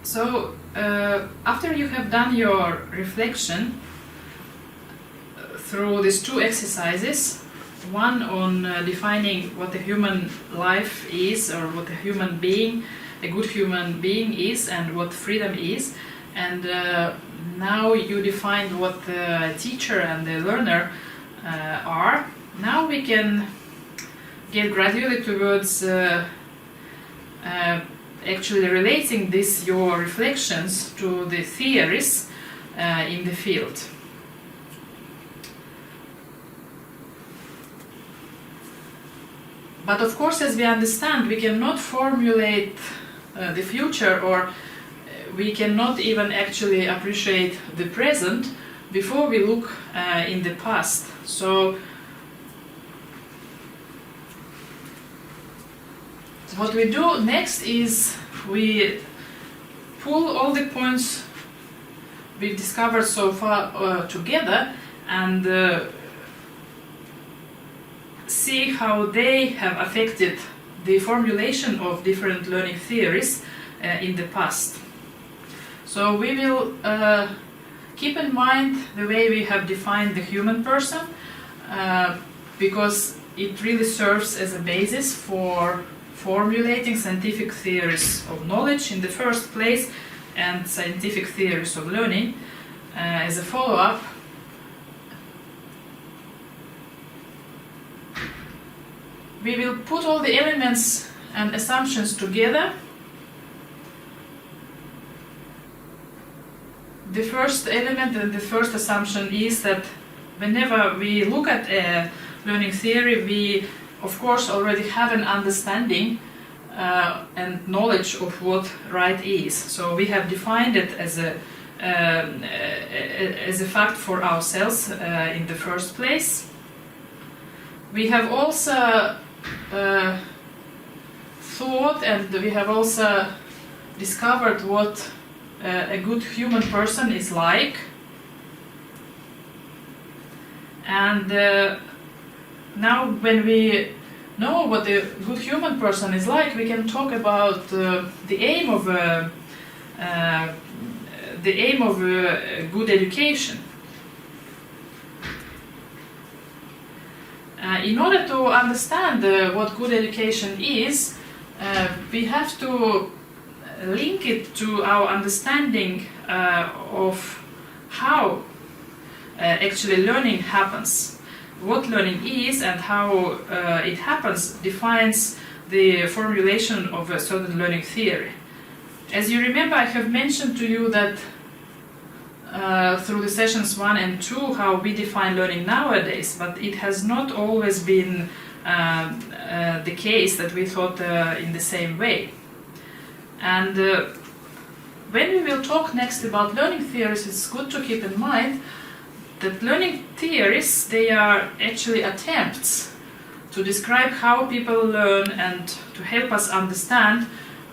So, after you have done your reflection through these two exercises, one on defining what a human life is, or what a human being, a good human being is, and what freedom is, and now you defined what the teacher and the learner are. Now we can get gradually towards actually relating your reflections to the theories in the field. But of course, as we understand, we cannot formulate the future, or we cannot even actually appreciate the present before we look in the past. So what we do next is we pull all the points we've discovered so far together and see how they have affected the formulation of different learning theories in the past. So we will keep in mind the way we have defined the human person, because it really serves as a basis for formulating scientific theories of knowledge in the first place, and scientific theories of learning as a follow-up. We will put all the elements and assumptions together. The first element and the first assumption is that whenever we look at a learning theory, we of course already have an understanding and knowledge of what right is. So we have defined it as a fact for ourselves in the first place. We have also thought, and we have also discovered what a good human person is like. And now when we know what a good human person is like, we can talk about the aim of a good education. In order to understand what good education is, we have to link it to our understanding of how actually learning happens. What learning is and how it happens defines the formulation of a certain learning theory. As you remember, I have mentioned to you that through the sessions 1 and 2 how we define learning nowadays, but it has not always been the case that we thought in the same way. And when we will talk next about learning theories, it's good to keep in mind that learning theories, they are actually attempts to describe how people learn and to help us understand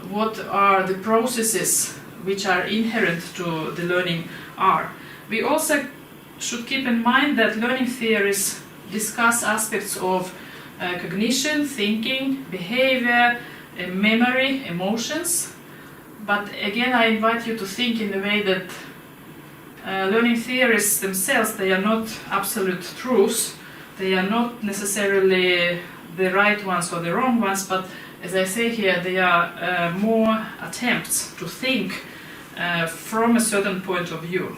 what are the processes which are inherent to the learning are. We also should keep in mind that learning theories discuss aspects of cognition, thinking, behavior, memory, emotions. But again, I invite you to think in the way that learning theories themselves, they are not absolute truths. They are not necessarily the right ones or the wrong ones, but as I say here, they are more attempts to think from a certain point of view.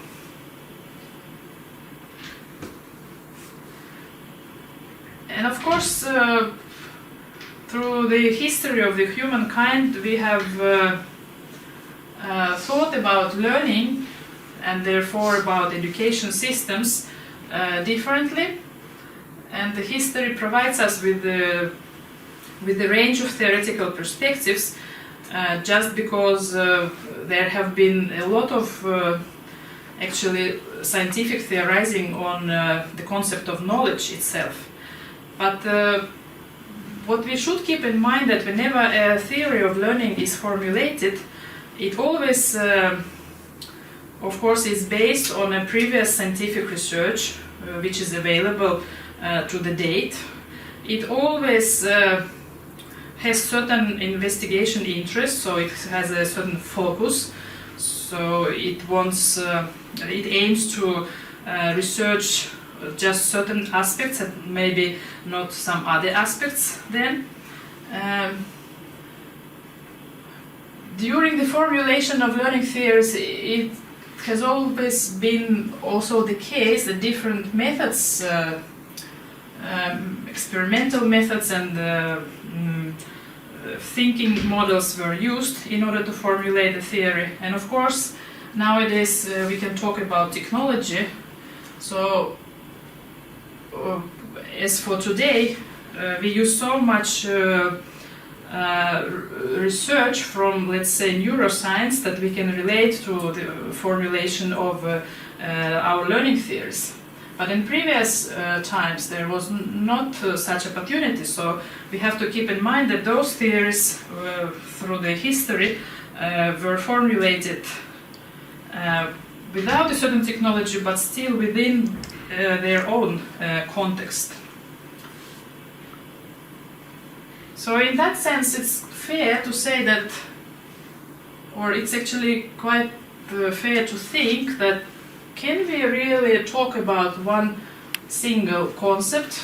And of course, through the history of the humankind, we have thought about learning and therefore about education systems differently. And the history provides us with the range of theoretical perspectives, just because there have been a lot of actually scientific theorizing on the concept of knowledge itself. But what we should keep in mind that whenever a theory of learning is formulated, it always, of course, is based on a previous scientific research which is available to the date. It always has certain investigation interests, so it has a certain focus So it wants, it aims to research just certain aspects and maybe not some other aspects then. During the formulation of learning theories, it has always been also the case that different methods, experimental methods and thinking models were used in order to formulate the theory. And of course, nowadays we can talk about technology. So, as for today, we use so much research from, let's say, neuroscience that we can relate to the formulation of our learning theories. But in previous times there was not such opportunity, so we have to keep in mind that those theories through the history were formulated without a certain technology but still within their own context. So in that sense it's fair to say that, or it's actually quite fair to think that, can we really talk about one single concept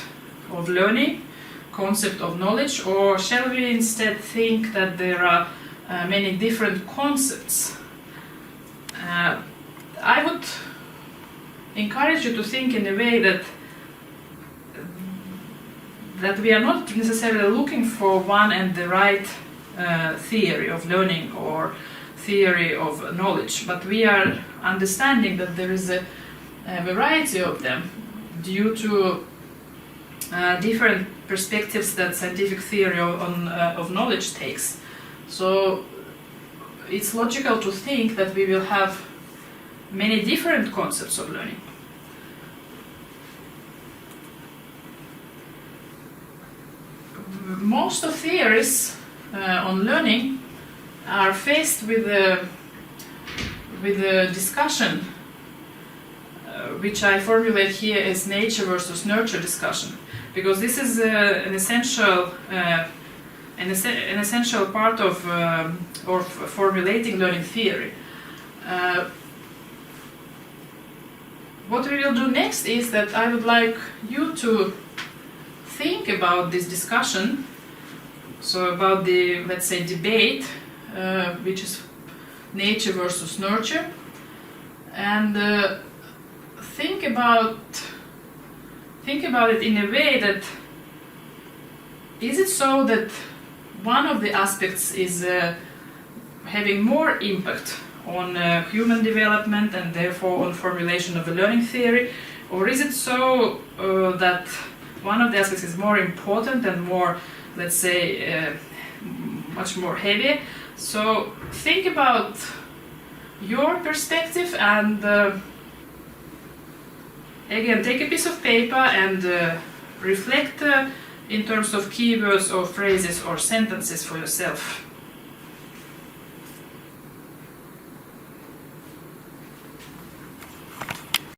of learning, concept of knowledge, or shall we instead think that there are many different concepts? I would encourage you to think in a way that we are not necessarily looking for one and the right theory of learning or theory of knowledge, but we are understanding that there is a variety of them due to different perspectives that scientific theory of knowledge takes. So it's logical to think that we will have many different concepts of learning. Most of theories on learning are faced with a discussion which I formulate here as nature versus nurture discussion, because this is an essential part of formulating learning theory. What we will do next is that I would like you to think about this discussion, so about the, let's say, debate, which is nature versus nurture, and think about it in a way that, is it so that one of the aspects is having more impact on human development and therefore on formulation of a learning theory, or is it so that one of the aspects is more important and more, let's say, much more heavy? So think about your perspective and again take a piece of paper and reflect in terms of keywords or phrases or sentences for yourself.